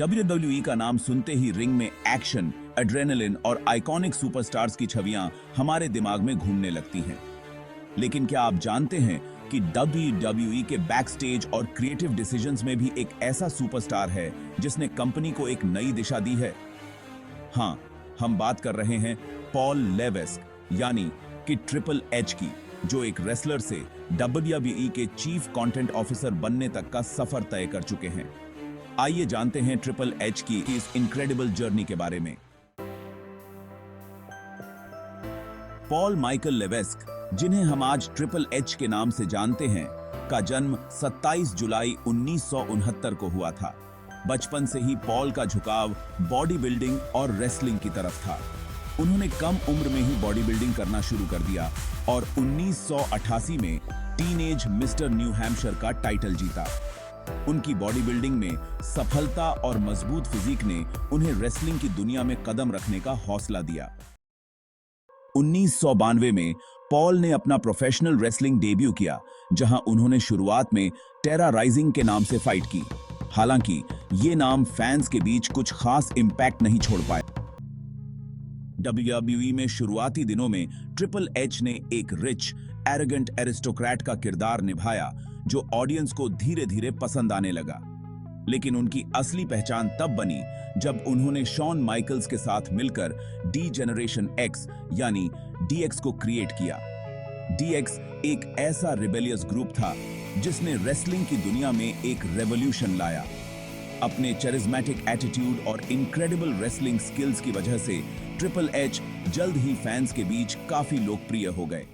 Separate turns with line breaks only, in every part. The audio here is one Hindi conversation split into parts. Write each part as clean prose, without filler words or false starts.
WWE का नाम सुनते ही रिंग में एक्शन, एड्रेनलिन और आइकॉनिक सुपरस्टार्स की छवियां हमारे दिमाग में घूमने लगती हैं। लेकिन क्या आप जानते हैं कि WWE के बैकस्टेज और क्रिएटिव डिसीजंस में भी एक ऐसा सुपरस्टार है जिसने कंपनी को एक नई दिशा दी है? हाँ, हम बात कर रहे हैं पॉल लेवेस्क यानी कि ट्रिपल एच की, जो एक रेसलर से WWE के चीफ कंटेंट ऑफिसर बनने तक का सफर तय कर चुके हैं। आइए जानते हैं ट्रिपल एच की इस इनक्रेडिबल जर्नी के बारे में। पॉल माइकल लेवेस्क, जिन्हें हम आज ट्रिपल एच के नाम से जानते हैं, का जन्म 27 जुलाई 1969 को हुआ था। बचपन से ही पॉल का झुकाव बॉडी बिल्डिंग और रेसलिंग की तरफ था। उन्होंने कम उम्र में ही बॉडी बिल्डिंग करना शुरू कर दिया और 1988 में टीनेज मिस्टर न्यू हैम्पशायर का टाइटल जीता। उनकी बॉडी बिल्डिंग में सफलता और मजबूत फिजिक ने उन्हें रेसलिंग की दुनिया में कदम रखने का हौसला दिया। 1992 में पॉल ने अपना प्रोफेशनल रेसलिंग डेब्यू किया, जहां उन्होंने शुरुआत में टेरा राइजिंग के नाम से फाइट की। हालांकि ये नाम फैंस के बीच कुछ खास इंपैक्ट नहीं छोड़ पाए। WWE में शुरुआती दिनों में ट्रिपल एच ने एक रिच, एरोगेंट एरिस्टोक्रेट का किरदार निभाया, जो ऑडियंस को धीरे धीरे पसंद आने लगा। लेकिन उनकी असली पहचान तब बनी जब उन्होंने शॉन माइकल्स के साथ मिलकर डी जनरेशन एक्स यानी DX को क्रिएट किया। DX एक ऐसा रिबेलियस ग्रुप था जिसने रेसलिंग की दुनिया में एक रेवोल्यूशन लाया। अपने चैरिज्मेटिक एटीट्यूड और इनक्रेडिबल रेसलिंग स्किल्स की वजह से ट्रिपल एच जल्द ही फैंस के बीच काफी लोकप्रिय हो गए।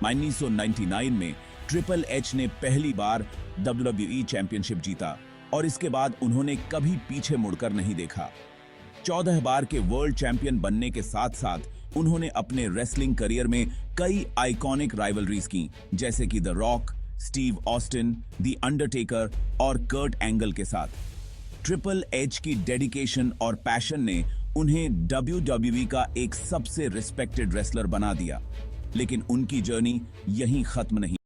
1999 में ट्रिपल एच ने पहली बार WWE चैंपियनशिप जीता और इसके बाद उन्होंने कभी पीछे मुड़कर नहीं देखा। 14 बार के वर्ल्ड चैंपियन बनने के साथ साथ उन्होंने अपने रेसलिंग करियर में कई आइकॉनिक राइवलरीज की, जैसे कि the rock, Steve Austin, the Undertaker और कर्ट एंगल के साथ। ट्रिपल एच की डेडिकेशन और पैशन ने उन्हें WWE का एक सबसे रिस्पेक्टेड रेसलर बना दिया। लेकिन उनकी जर्नी यहीं खत्म नहीं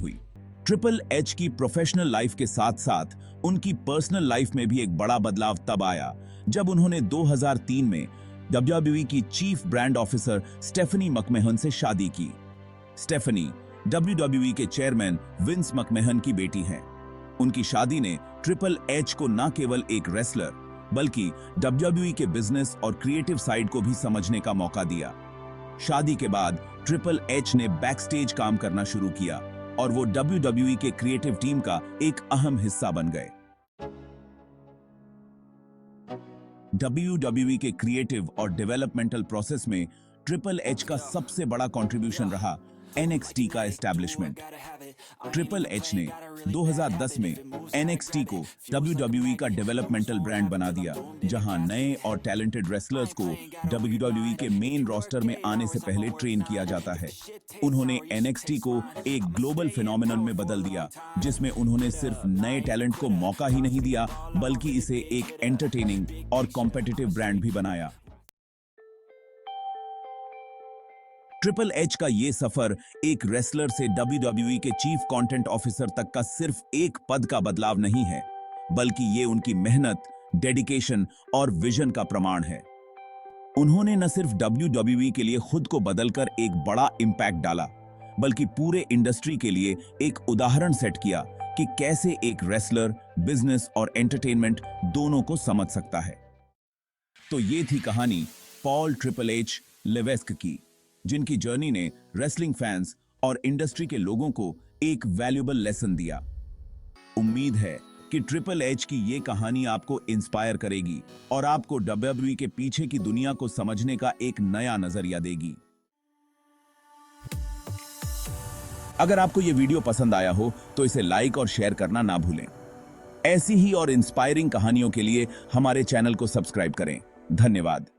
हुई। ट्रिपल एच की प्रोफेशनल लाइफ के साथ साथ उनकी पर्सनल लाइफ में भी एक बड़ा बदलाव तब आया जब उन्होंने 2003 में WWE की चीफ ब्रांड ऑफिसर स्टेफनी मैकमहन से शादी की। स्टेफनी WWE के चेयरमैन विंस मैकमहन की बेटी हैं। उनकी शादी ने ट्रिपल एच को न केवल एक रेसलर बल्कि WWE के बिजनेस और क्रिएटिव साइड को भी समझने का मौका दिया। शादी के बाद ट्रिपल एच ने बैकस्टेज काम करना शुरू किया और वो WWE के क्रिएटिव टीम का एक अहम हिस्सा बन गए। WWE के क्रिएटिव और डेवलपमेंटल प्रोसेस में ट्रिपल एच का सबसे बड़ा कंट्रीब्यूशन रहा NXT का एस्टैब्लिशमेंट। ट्रिपल एच ने 2010 में NXT को WWE का डेवलपमेंटल ब्रांड बना दिया, जहां नए और टैलेंटेड रेसलर्स को WWE के मेन रोस्टर में आने से पहले ट्रेन किया जाता है। उन्होंने NXT को एक ग्लोबल फिनोमेनन में बदल दिया, जिसमें उन्होंने सिर्फ नए टैलेंट को मौका ही नहीं दिया बल्कि इसे एक एंटरटेनिंग और कॉम्पिटिटिव ब्रांड भी बनाया। ट्रिपल एच का ये सफर एक रेसलर से WWE के चीफ कंटेंट ऑफिसर तक का सिर्फ एक पद का बदलाव नहीं है, बल्कि ये उनकी मेहनत, डेडिकेशन और विजन का प्रमाण है। उन्होंने न सिर्फ WWE के लिए खुद को बदलकर एक बड़ा इंपैक्ट डाला, बल्कि पूरे इंडस्ट्री के लिए एक उदाहरण सेट किया कि कैसे एक रेसलर बिजनेस और एंटरटेनमेंट दोनों को समझ सकता है। तो ये थी कहानी पॉल ट्रिपल एच लेवेस्क की, जिनकी जर्नी ने रेसलिंग फैंस और इंडस्ट्री के लोगों को एक वैल्यूएबल लेसन दिया। उम्मीद है कि ट्रिपल एच की ये कहानी आपको इंस्पायर करेगी और आपको WWE के पीछे की दुनिया को समझने का एक नया नजरिया देगी। अगर आपको ये वीडियो पसंद आया हो तो इसे लाइक और शेयर करना ना भूलें। ऐसी ही और इंस्पायरिंग कहानियों के लिए हमारे चैनल को सब्सक्राइब करें। धन्यवाद।